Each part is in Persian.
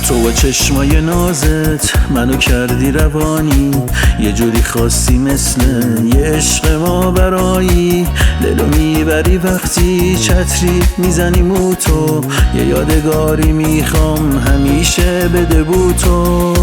تو با چشمای نازت منو کردی روانی، یه جوری خاصی مثل یه عشق ما برایی. دلو میبری وقتی چتری میزنی موتو، یه یادگاری میخوام همیشه بده بو تو.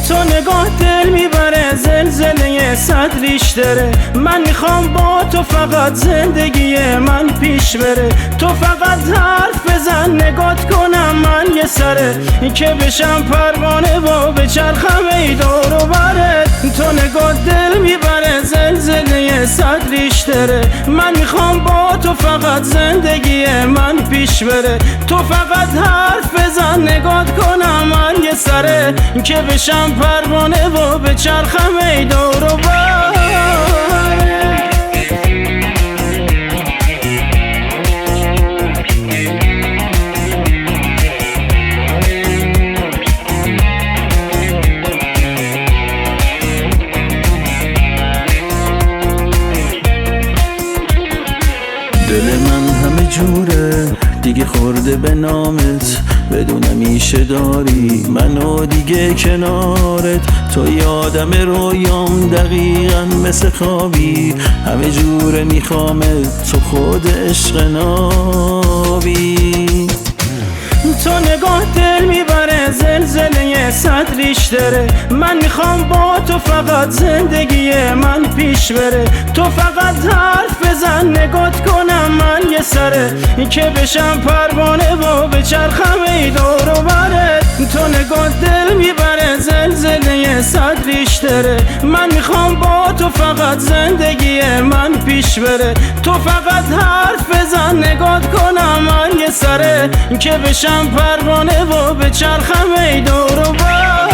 تو نگاه دل میبره، زلزله صد ریشتره. من میخوام با تو فقط زندگی من پیش بره. تو فقط حرف بزن نگات کنم من یه سره، که بشم پروانه و بچرخم ای دور و برت. تو نگاه دل میبره، زلزله صد ریشتره. من میخوام با تو فقط زندگی من پیش بره. تو فقط حرف بزن نگات کنم من یه سره، که بشم پروانه و بچرخم ای دور و بر. دل من همه جوره دیگه خورده به نامت، بدونم میشه داری منو دیگه کنارت. تو یادم رویام دقیقا مثل خوابی، همه جوره میخوامت تو خود عشق نابی. تو نگاه دل میبره، زلزله صد ریشتره. من میخوام با تو فقط زندگی من پیش بره. تو فقط حرف بزن نگات کنم من یه سره، که بشم پروانه و بچرخم ای دور و برت. تو نگاه دل میبره، زلزله صد ریشتره. من میخوام با تو فقط زندگی من پیش بره. تو فقط حرف بزن نگات کنم من یه سره، که بشم پروانه و بچرخم ای دور و بر.